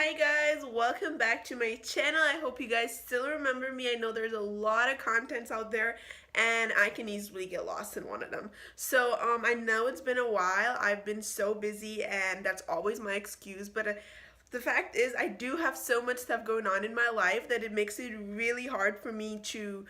Hi guys, welcome back to my channel. I hope you guys still remember me. I know there's a lot of contents out there and I can easily get lost in one of them. So I know it's been a while. I've been so busy and that's always my excuse, but the fact is I do have so much stuff going on in my life that it makes it really hard for me to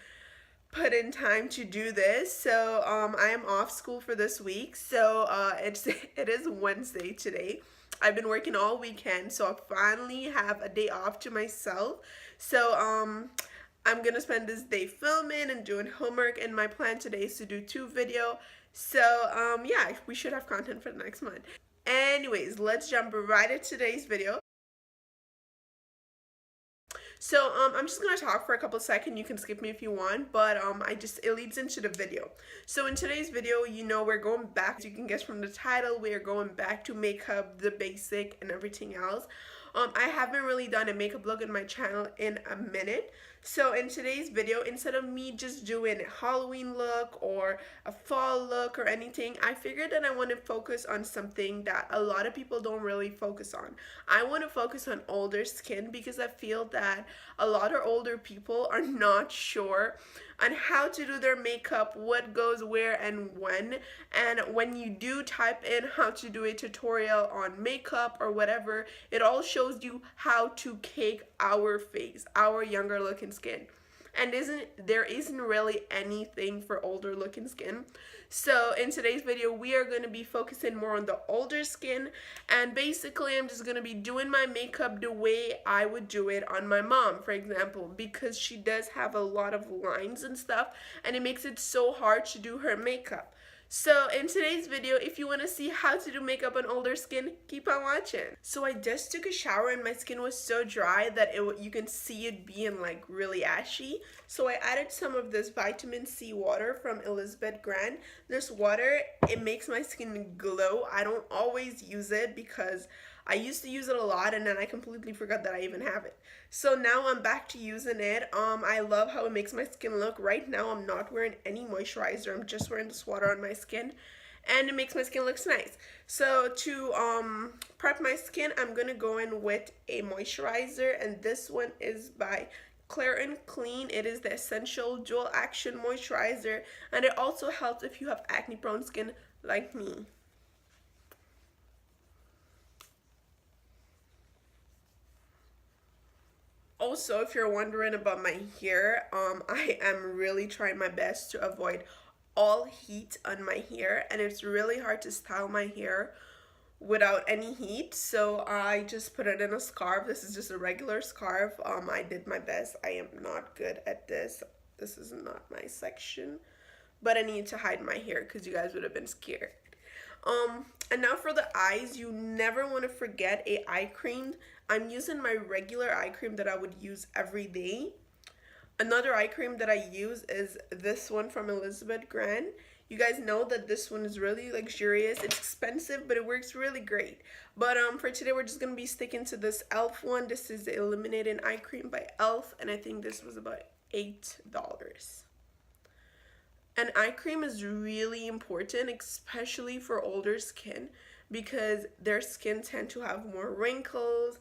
put in time to do this. So I am off school for this week. So it is Wednesday today. I've been working all weekend, so I finally have a day off to myself. So I'm gonna spend this day filming and doing homework, and my plan today is to do 2 videos. So yeah, we should have content for the next month. Anyways, let's jump right into today's video. So I'm just gonna talk for a couple seconds. You can skip me if you want, but it leads into the video. So in today's video, we're going back. As you can guess from the title, we are going back to makeup, the basic, and everything else. I haven't really done a makeup look on my channel in a minute. So in today's video, instead of me just doing a Halloween look or a fall look or anything, I figured that I want to focus on something that a lot of people don't really focus on. I want to focus on older skin because I feel that a lot of older people are not sure on how to do their makeup, what goes where and when. And when you do type in how to do a tutorial on makeup or whatever, it all shows you how to cake our face, our younger looking skin. And there isn't really anything for older looking skin. So in today's video, we are going to be focusing more on the older skin, and basically I'm just going to be doing my makeup the way I would do it on my mom, for example, because she does have a lot of lines and stuff, and it makes it so hard to do her makeup. So in today's video, if you want to see how to do makeup on older skin, keep on watching. So I just took a shower and my skin was so dry that you can see it being like really ashy. So I added some of this vitamin C water from Elizabeth Grant. This water, it makes my skin glow. I don't always use it because I used to use it a lot and then I completely forgot that I even have it. So now I'm back to using it. I love how it makes my skin look. Right now I'm not wearing any moisturizer. I'm just wearing this water on my skin and it makes my skin look nice. So to prep my skin, I'm gonna go in with a moisturizer, and this one is by Clear & Clean. It is the Essential Dual Action Moisturizer, and it also helps if you have acne prone skin like me. Also, if you're wondering about my hair, I am really trying my best to avoid all heat on my hair, and it's really hard to style my hair without any heat. So I just put it in a scarf. This is just a regular scarf. I did my best. I am not good at this. This is not my section, but I need to hide my hair because you guys would have been scared. And now for the eyes, you never want to forget a eye cream. I'm using my regular eye cream that I would use every day. Another eye cream that I use is this one from Elizabeth Grant. You guys know that this one is really luxurious. It's expensive, but it works really great. But for today, we're just going to be sticking to this e.l.f. one. This is the Illuminating Eye Cream by e.l.f. and I think this was about $8. And eye cream is really important, especially for older skin, because their skin tend to have more wrinkles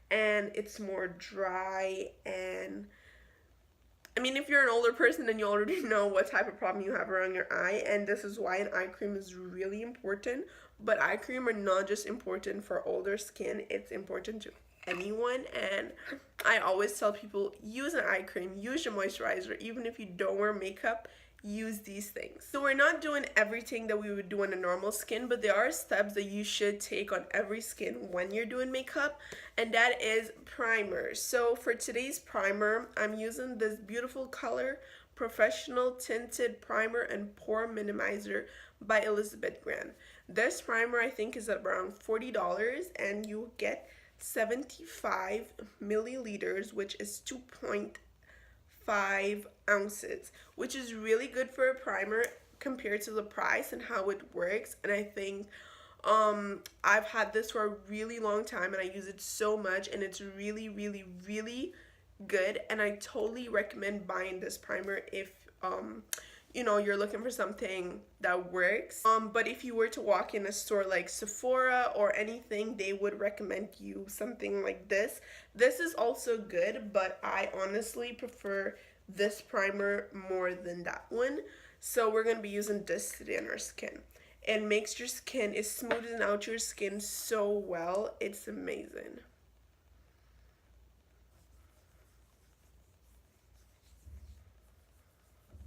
and it's more dry. And I mean, if you're an older person, then you already know what type of problem you have around your eye, and this is why an eye cream is really important. But eye cream are not just important for older skin, it's important to anyone. And I always tell people, use an eye cream, use your moisturizer, even if you don't wear makeup, use these things. So we're not doing everything that we would do on a normal skin, but there are steps that you should take on every skin when you're doing makeup, and that is primer. So for today's primer, I'm using this beautiful color Professional Tinted Primer and Pore Minimizer by Elizabeth Grant. This primer I think is around $40, and you get 75 milliliters, which is 2.5 ounces, which is really good for a primer compared to the price and how it works. And I think I've had this for a really long time and I use it so much, and it's really really good, and I totally recommend buying this primer if you know, you're looking for something that works. But if you were to walk in a store like Sephora or anything, they would recommend you something like this. This is also good, but I honestly prefer this primer more than that one. So we're gonna be using this today on our skin. It makes your skin, it smooths out your skin so well. It's amazing.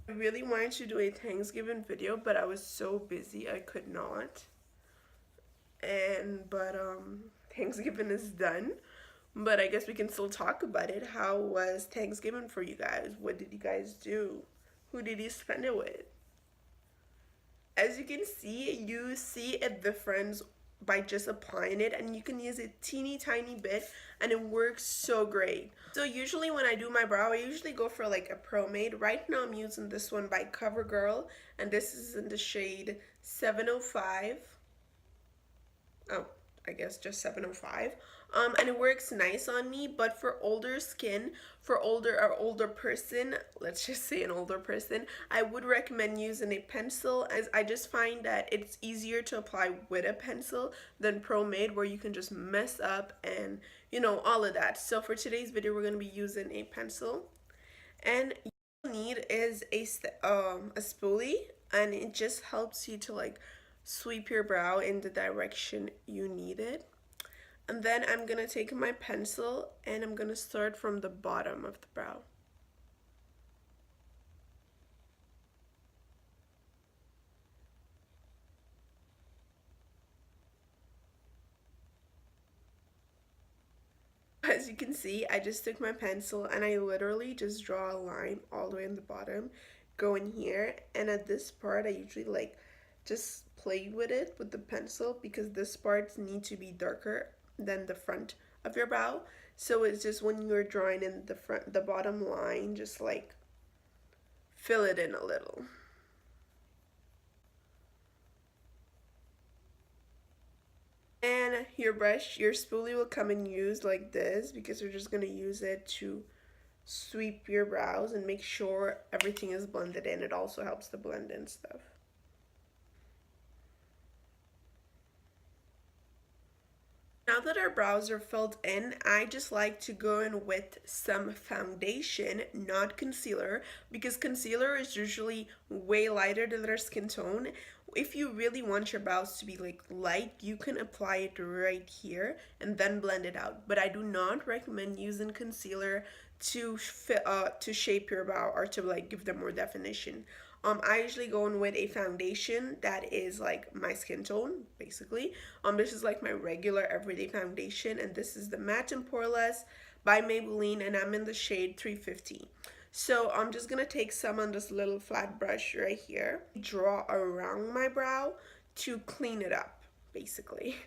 I really wanted to do a Thanksgiving video, but I was so busy I could not. But Thanksgiving is done. But I guess we can still talk about it. How was Thanksgiving for you guys? What did you guys do? Who did you spend it with? As you see a difference by just applying it, and you can use a teeny tiny bit and it works so great. So usually when I do my brow, I usually go for like a Pro Made. Right now I'm using this one by CoverGirl, and this is in the shade 705. Oh, I guess just 705. And it works nice on me, but for older skin, for older person, let's just say an older person, I would recommend using a pencil, as I just find that it's easier to apply with a pencil than Pro Made, where you can just mess up and, you know, all of that. So for today's video, we're going to be using a pencil, and you need is a spoolie, and it just helps you to like sweep your brow in the direction you need it. And then I'm gonna take my pencil and I'm gonna start from the bottom of the brow. As you can see, I just took my pencil and I literally just draw a line all the way in the bottom, go in here, and at this part I usually like just play with it with the pencil, because this parts need to be darker than the front of your brow. So it's just when you're drawing in the bottom line, just like fill it in a little. And your brush, your spoolie will come in used like this, because we're just going to use it to sweep your brows and make sure everything is blended in. It also helps to blend in stuff. Now that our brows are filled in, I just like to go in with some foundation, not concealer, because concealer is usually way lighter than our skin tone. If you really want your brows to be like light, you can apply it right here and then blend it out. But I do not recommend using concealer to shape your brow or to like give them more definition. I usually go in with a foundation that is like my skin tone, basically. This is like my regular everyday foundation, and this is the Matte and Poreless by Maybelline, and I'm in the shade 350. So I'm just gonna take some on this little flat brush right here, draw around my brow to clean it up, basically.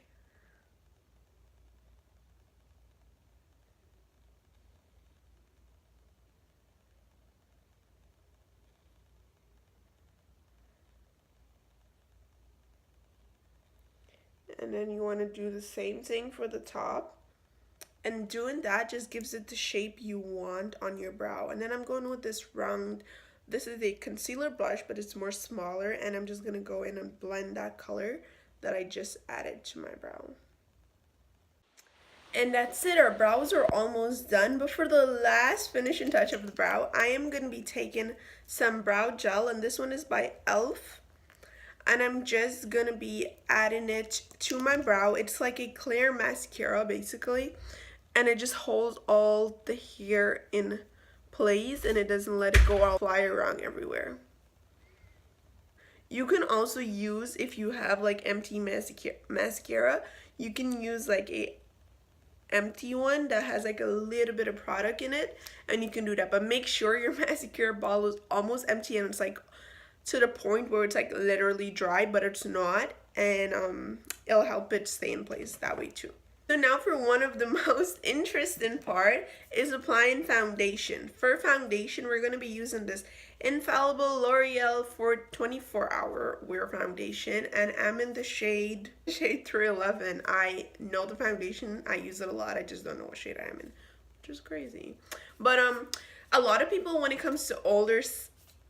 And then you want to do the same thing for the top, and doing that just gives it the shape you want on your brow. And then I'm going with this round, this is a concealer blush, but it's more smaller, and I'm just going to go in and blend that color that I just added to my brow. And that's it, our brows are almost done. But for the last finishing touch of the brow, I am going to be taking some brow gel, and this one is by e.l.f. And I'm just gonna be adding it to my brow. It's like a clear mascara basically, and it just holds all the hair in place and it doesn't let it go all fly around everywhere. You can also use, if you have like empty mascara, you can use like a empty one that has like a little bit of product in it, and you can do that. But make sure your mascara bottle is almost empty and it's like to the point where it's like literally dry, but it's not, and it'll help it stay in place that way too. So now for one of the most interesting part is applying foundation. For foundation, we're going to be using this Infallible L'Oreal for 24-hour wear foundation, and I'm in the shade 311. I know the foundation, I use it a lot, I just don't know what shade I'm in, which is crazy. But a lot of people, when it comes to older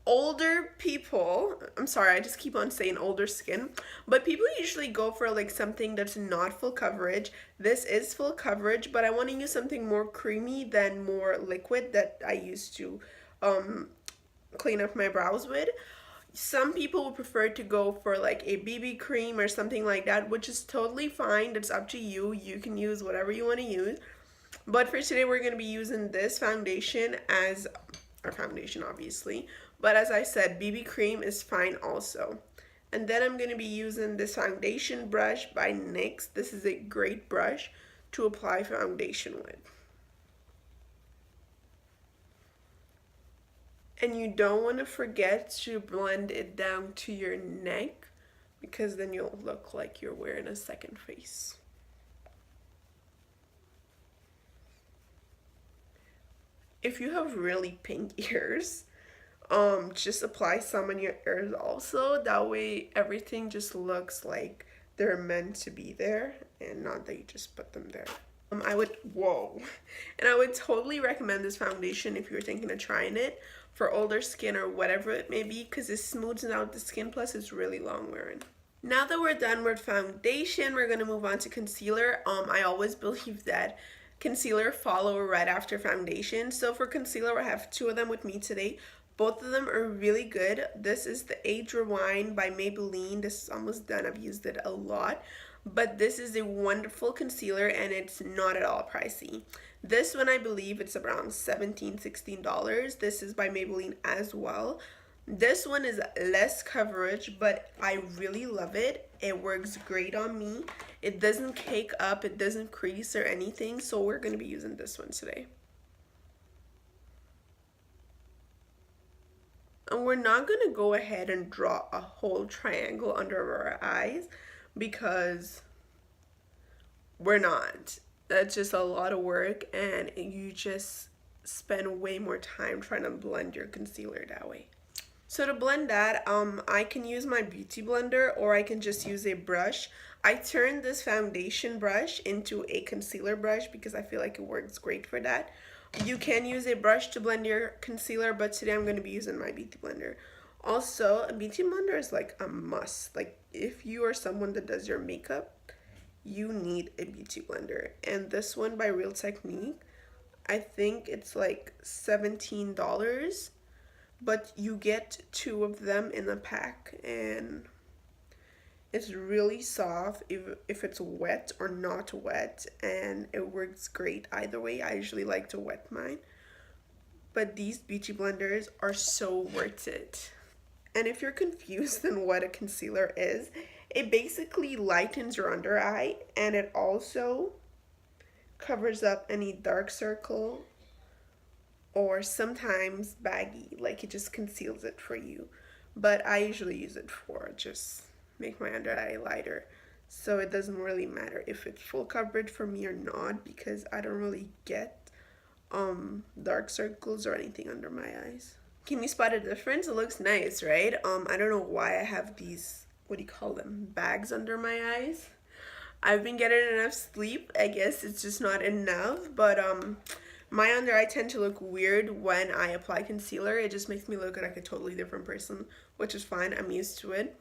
older people, I'm sorry, I just keep on saying older skin, but people usually go for like something that's not full coverage. This is full coverage, but I want to use something more creamy than more liquid that I used to clean up my brows with. Some people would prefer to go for like a BB cream or something like that, which is totally fine. It's up to you. You can use whatever you want to use. But for today, we're going to be using this foundation as our foundation, obviously. But as I said, BB cream is fine also. And then I'm going to be using this foundation brush by NYX. This is a great brush to apply foundation with. And you don't want to forget to blend it down to your neck, because then you'll look like you're wearing a second face. If you have really pink ears, just apply some on your ears also. That way everything just looks like they're meant to be there and not that you just put them there. And I would totally recommend this foundation if you're thinking of trying it for older skin or whatever it may be, because it smooths out the skin, plus it's really long wearing. Now that we're done with foundation, we're going to move on to concealer. I always believe that concealer follow right after foundation. So for concealer, I have two of them with me today. Both of them are really good. This is the Age Rewind by Maybelline. This is almost done. I've used it a lot. But this is a wonderful concealer and it's not at all pricey. This one, I believe it's around $16. This is by Maybelline as well. This one is less coverage, but I really love it. It works great on me. It doesn't cake up, it doesn't crease or anything, so we're going to be using this one today. And we're not going to go ahead and draw a whole triangle under our eyes, because we're not. That's just a lot of work, and you just spend way more time trying to blend your concealer that way. So to blend that, I can use my beauty blender, or I can just use a brush. I turned this foundation brush into a concealer brush because I feel like it works great for that. You can use a brush to blend your concealer, but today I'm going to be using my beauty blender. Also, a beauty blender is like a must. Like if you are someone that does your makeup, you need a beauty blender. And this one by Real Technique, I think it's like $17. But you get two of them in a pack, and it's really soft if it's wet or not wet, and it works great either way. I usually like to wet mine, but these beauty blenders are so worth it. And if you're confused on what a concealer is, it basically lightens your under eye, and it also covers up any dark circle or sometimes baggy, like it just conceals it for you. But I usually use it for just make my under eye lighter, so it doesn't really matter if it's full coverage for me or not, because I don't really get dark circles or anything under my eyes. Can you spot a difference? It looks nice, right? I don't know why I have these, what do you call them, bags under my eyes. I've been getting enough sleep. I guess it's just not enough, but my under eye tend to look weird when I apply concealer. It just makes me look like a totally different person, which is fine. I'm used to it.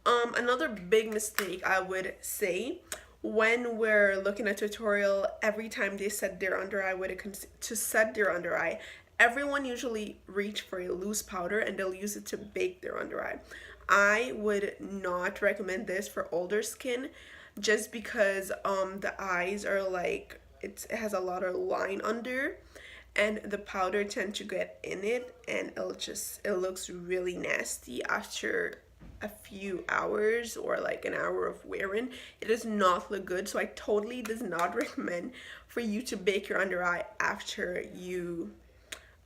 Another big mistake I would say, when we're looking at a tutorial, every time they set their under eye with to set their under eye, everyone usually reach for a loose powder and they'll use it to bake their under eye. I would not recommend this for older skin, just because the eyes are like, it has a lot of line under, and the powder tend to get in it, and it looks really nasty after a few hours or like an hour of wearing. It does not look good, so I totally does not recommend for you to bake your under eye after you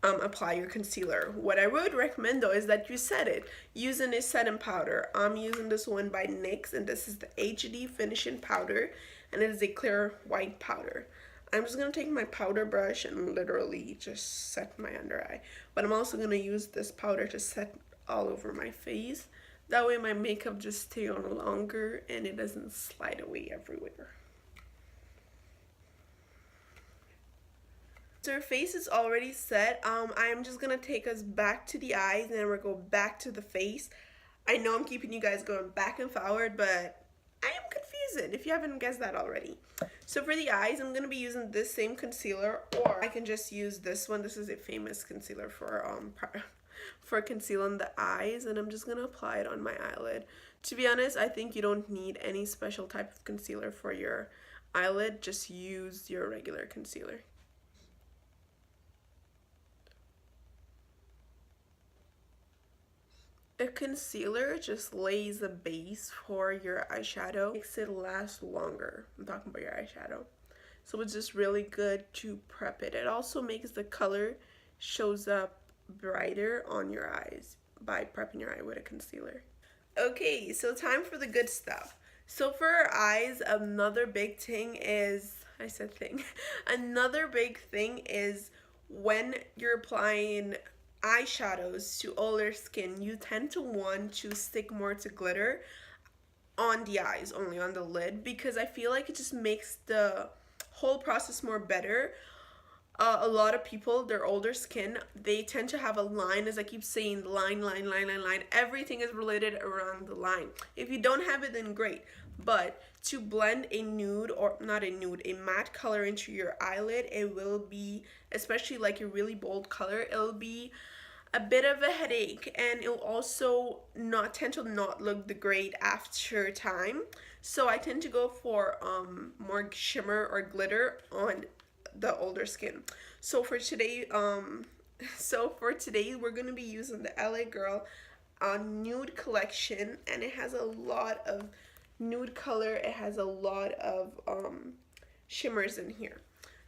apply your concealer. What I would recommend though is that you set it using a setting powder. I'm using this one by NYX, and this is the HD finishing powder, and it is a clear white powder. I'm just going to take my powder brush and literally just set my under eye. But I'm also going to use this powder to set all over my face. That way my makeup just stays on longer and it doesn't slide away everywhere. So our face is already set. I'm just gonna take us back to the eyes and then we'll go back to the face. I know I'm keeping you guys going back and forward, but I am confusing if you haven't guessed that already. So for the eyes, I'm gonna be using this same concealer, or I can just use this one. This is a famous concealer for concealing the eyes, and I'm just gonna apply it on my eyelid. To be honest, I think you don't need any special type of concealer for your eyelid. Just use your regular concealer. A concealer just lays a base for your eyeshadow, makes it last longer. I'm talking about your eyeshadow. So it's just really good to prep it. It also makes the color shows up brighter on your eyes by prepping your eye with a concealer. Okay, so time for the good stuff. So for our eyes, another big thing is, another big thing is when you're applying eyeshadows to older skin, you tend to want to stick more to glitter on the eyes, only on the lid, because I feel like it just makes the whole process more better. A lot of people, their older skin, they tend to have a line, as I keep saying, line. Everything is related around the line. If you don't have it, then great. But to blend a nude, or not a nude, a matte color into your eyelid, it will be, especially like a really bold color, it'll be a bit of a headache, and it'll also not tend to not look the great after time. So I tend to go for more shimmer or glitter on the older skin. So for today, we're gonna be using the LA Girl nude collection, and it has a lot of nude color. It has a lot of shimmers in here.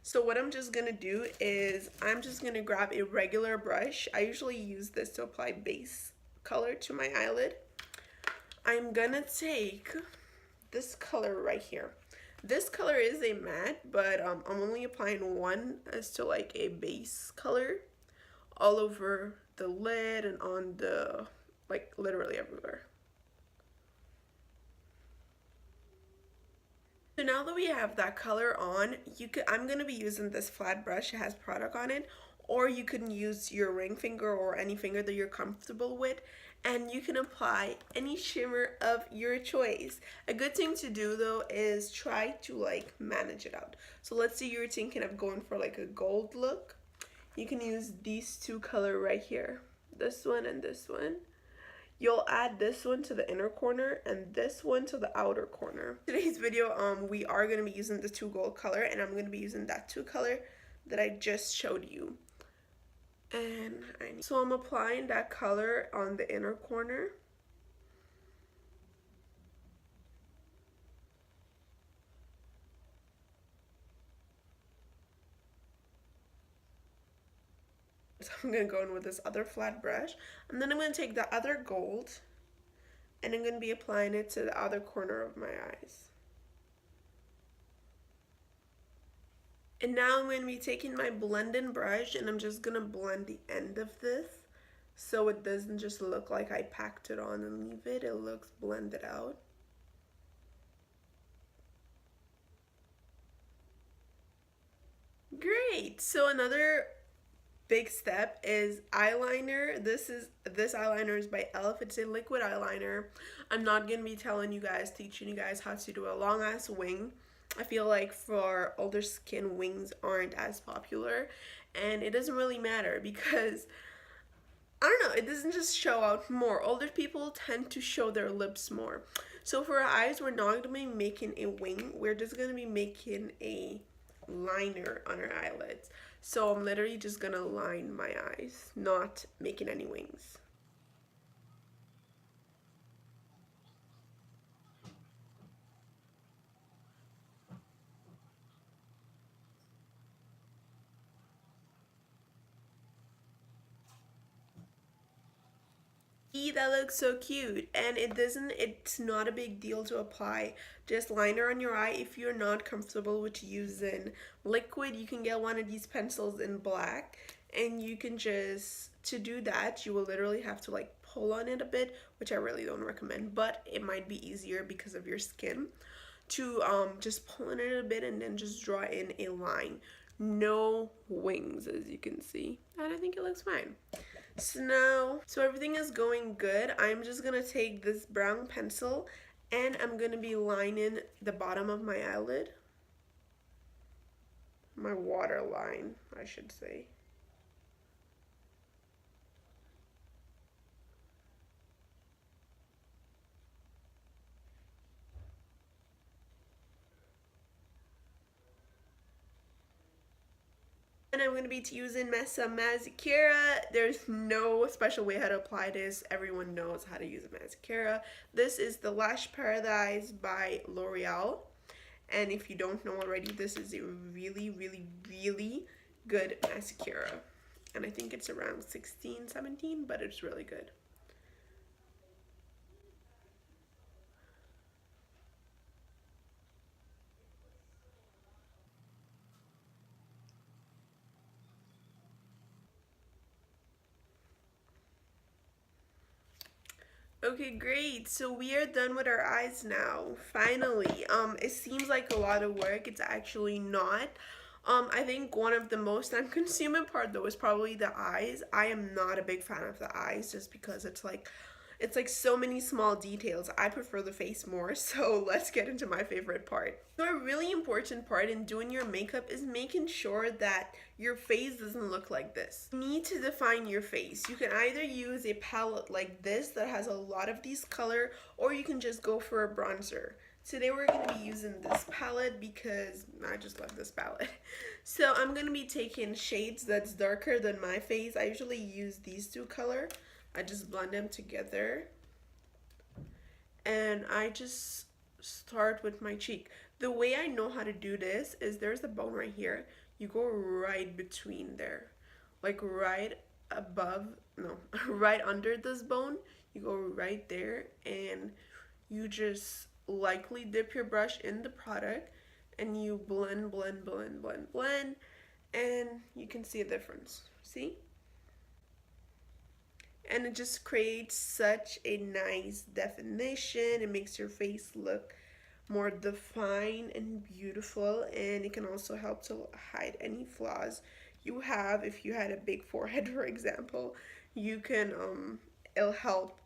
So what I'm just gonna do is I'm just gonna grab a regular brush. I usually use this to apply base color to my eyelid. I'm gonna take this color right here. This color is a matte, but I'm only applying one as to like a base color all over the lid and on the, like, literally everywhere. So now that we have that color on, I'm gonna be using this flat brush. It has product on it, or you can use your ring finger or any finger that you're comfortable with, and you can apply any shimmer of your choice. A good thing to do though is try to like manage it out. So let's say you're thinking of going for like a gold look. You can use these two colors right here, this one and this one. You'll add this one to the inner corner and this one to the outer corner. Today's video, we are going to be using the two gold color, and I'm going to be using that two color that I just showed you. And so I'm applying that color on the inner corner. So I'm going to go in with this other flat brush, and then I'm going to take the other gold and I'm going to be applying it to the other corner of my eyes. And now I'm going to be taking my blending brush and I'm just going to blend the end of this so it doesn't just look like I packed it on and leave it. It looks blended out. Great. So another big step is eyeliner. This eyeliner is by e.l.f. It's a liquid eyeliner. I'm not gonna be teaching you guys how to do a long ass wing. I feel like for older skin, wings aren't as popular, and it doesn't really matter because I don't know, it doesn't just show out more. Older people tend to show their lips more. So for our eyes, we're not gonna be making a wing. We're just gonna be making a liner on our eyelids. So I'm literally just gonna line my eyes, not making any wings. That looks so cute, and it's not a big deal to apply just liner on your eye. If you're not comfortable with using liquid, you can get one of these pencils in black, and you can to do that, you will literally have to like pull on it a bit, which I really don't recommend, but it might be easier because of your skin to just pull on it a bit and then just draw in a line. no wings, as you can see, and I think it looks fine. So everything is going good. I'm just gonna take this brown pencil and I'm gonna be lining the bottom of my eyelid, my waterline, I should say. And I'm going to be using some mascara. There's no special way how to apply this. Everyone knows how to use a mascara. This is the Lash Paradise by L'Oreal. And if you don't know already, this is a really, really, really good mascara. And I think it's around 16, 17, but it's really good. Okay, great. So we are done with our eyes now. Finally. It seems like a lot of work. It's actually not. I think one of the most time-consuming part though is probably the eyes. I am not a big fan of the eyes just because it's like so many small details. I prefer the face more, so let's get into my favorite part. So a really important part in doing your makeup is making sure that your face doesn't look like this. You need to define your face. You can either use a palette like this that has a lot of these color, or you can just go for a bronzer. Today we're going to be using this palette because I just love this palette. So I'm going to be taking shades that's darker than my face. I usually use these two colors. I just blend them together and I just start with my cheek. The way I know how to do this is there's a bone right here. You go right between there, like right above, no, right under this bone. You go right there and you just lightly dip your brush in the product and you blend, blend, blend, blend, blend, and you can see a difference. See? And it just creates such a nice definition. It makes your face look more defined and beautiful, and it can also help to hide any flaws you have. If you had a big forehead, for example, you can it'll help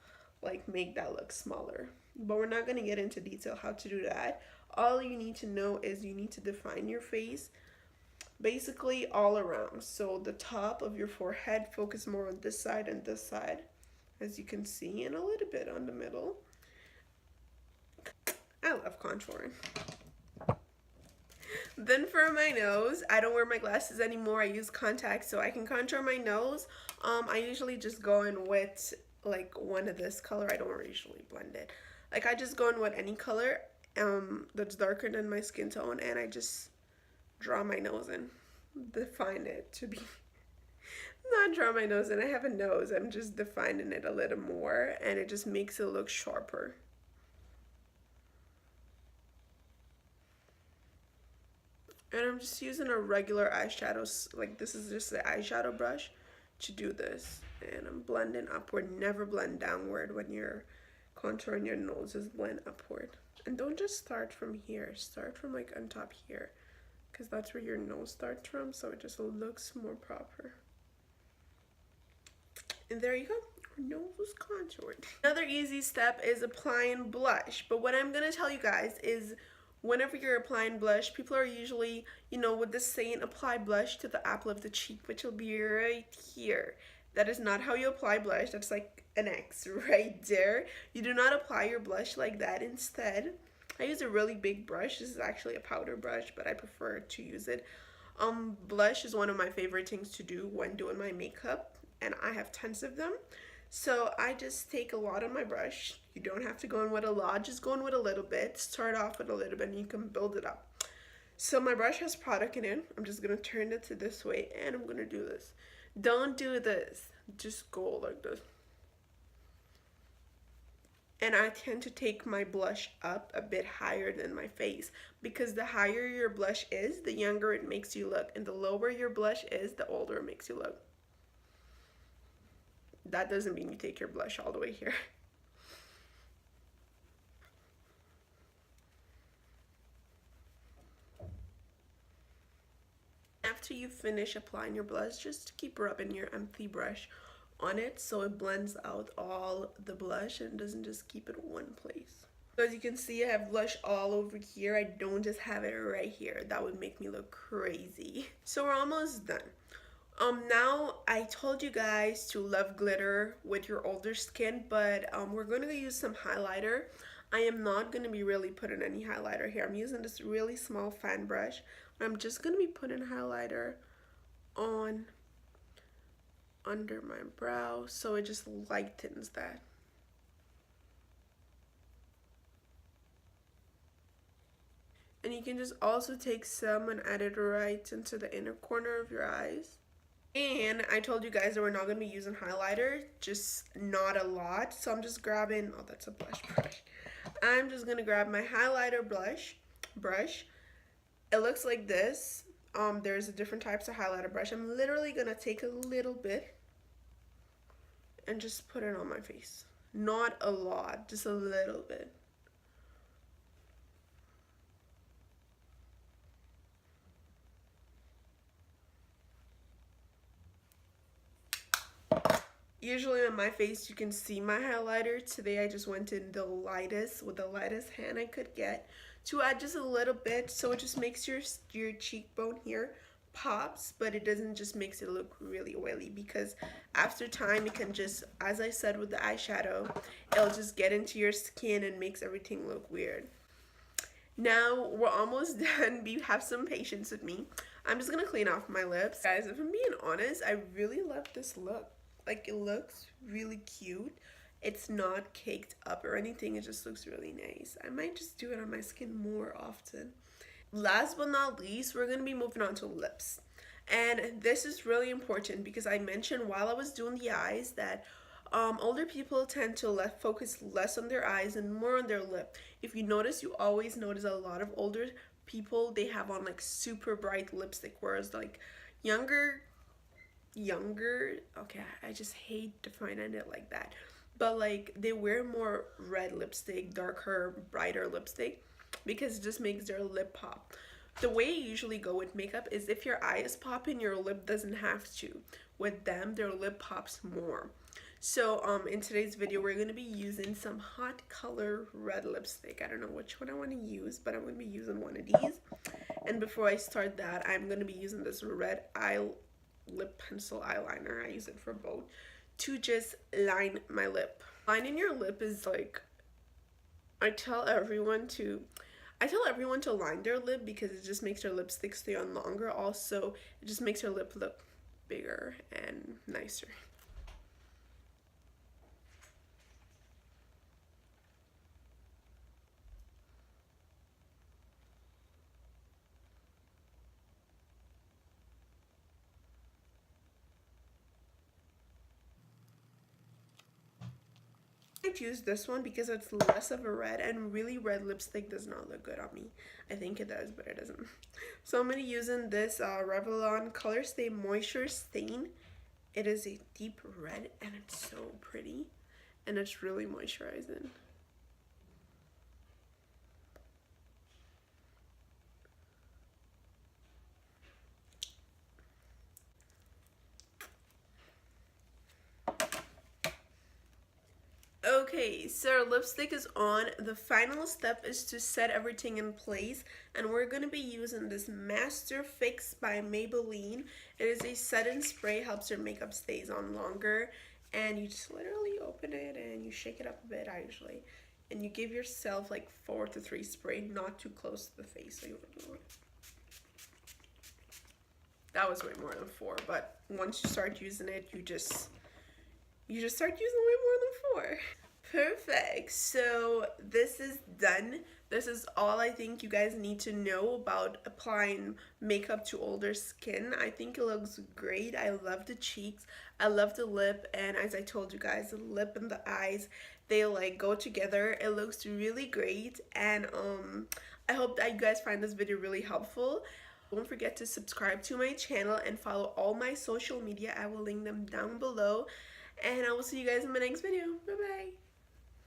like make that look smaller, but we're not going to get into detail how to do that. All you need to know is you need to define your face basically all around. So the top of your forehead, focus more on this side and this side, as you can see, and a little bit on the middle. I love contouring. Then for my nose, I don't wear my glasses anymore. I use contacts so I can contour my nose. I usually just go in with like one of this color. I don't usually blend it. Like I just go in with any color that's darker than my skin tone, and I just draw my nose in, define it to be not draw my nose in. I have a nose. I'm just defining it a little more, and it just makes it look sharper. And I'm just using a regular eyeshadow, like this is just the eyeshadow brush to do this. And I'm blending upward. Never blend downward when you're contouring your nose. Just blend upward. And don't just start from here. Start from like on top here, because that's where your nose starts from, so it just looks more proper. And there you go, our nose is contoured. Another easy step is applying blush, but what I'm gonna tell you guys is whenever you're applying blush, people are usually, with this saying, apply blush to the apple of the cheek, which will be right here. That is not how you apply blush. That's like an X right there. You do not apply your blush like that. Instead, I use a really big brush. This is actually a powder brush, but I prefer to use it. Blush is one of my favorite things to do when doing my makeup, and I have tons of them. So I just take a lot on my brush. You don't have to go in with a lot, just go in with a little bit. Start off with a little bit and you can build it up. So my brush has product in it. I'm just gonna turn it to this way and I'm gonna do this. Don't do this, just go like this. And I tend to take my blush up a bit higher than my face, because the higher your blush is, the younger it makes you look, and the lower your blush is, the older it makes you look. That doesn't mean you take your blush all the way here. after you finish applying your blush, just keep rubbing your empty brush on it so it blends out all the blush and doesn't just keep it in one place. So as you can see, I have blush all over here. I don't just have it right here. That would make me look crazy. So we're almost done. Now I told you guys to love glitter with your older skin, but we're going to use some highlighter. I am not going to be really putting any highlighter here. I'm using this really small fan brush. I'm just going to be putting highlighter on under my brow so it just lightens that. And you can just also take some and add it right into the inner corner of your eyes. And I told you guys that we're not going to be using highlighter, just not a lot. So I'm just grabbing, oh, that's a blush brush. I'm just going to grab my highlighter brush. It looks like this. There's different types of highlighter brush. I'm literally going to take a little bit and just put it on my face. Not a lot, just a little bit. Usually on my face you can see my highlighter. Today I just went in the lightest, with the lightest hand I could get to add just a little bit, so it just makes your cheekbone here pops, but it doesn't just makes it look really oily, because after time it can just, as I said with the eyeshadow, it'll just get into your skin and makes everything look weird. Now we're almost done. Have some patience with me. I'm just gonna clean off my lips. Guys, if I'm being honest, I really love this look. Like, it looks really cute. It's not caked up or anything. It just looks really nice. I might just do it on my skin more often. Last but not least, we're going to be moving on to lips. And this is really important because I mentioned while I was doing the eyes that older people tend to focus less on their eyes and more on their lip. If you notice, you always notice a lot of older people, they have on like super bright lipstick, whereas like younger, okay, I just hate defining it like that, but like they wear more red lipstick, darker, brighter lipstick, because it just makes their lip pop. The way you usually go with makeup is if your eye is popping, your lip doesn't have to. With them, their lip pops more. So in today's video, we're going to be using some hot color red lipstick. I don't know which one I want to use, but I'm going to be using one of these. And before I start that, I'm going to be using this red lip pencil eyeliner. I use it for both, to just line my lip. Lining your lip is like, I tell everyone to line their lip because it just makes their lipstick stay on longer. Also, it just makes your lip look bigger and nicer. I choose this one because it's less of a red, and really red lipstick does not look good on me. I think it does, but it doesn't. So I'm going to be using this Revlon Color Stay Moisture Stain. It is a deep red and it's so pretty and it's really moisturizing. Okay, so our lipstick is on. The final step is to set everything in place, and we're going to be using this Master Fix by Maybelline. It is a set-in spray, helps your makeup stays on longer, and you just literally open it and you shake it up a bit, actually, and you give yourself like 4 to 3 spray, not too close to the face. So that was way more than 4, but once you start using it, you just start using way more than 4. Perfect. So this is done. This is all I think you guys need to know about applying makeup to older skin. I think it looks great. I love the cheeks. I love the lip. And as I told you guys, the lip and the eyes, they like go together. It looks really great. And I hope that you guys find this video really helpful. Don't forget to subscribe to my channel and follow all my social media. I will link them down below. And I will see you guys in my next video. Bye bye.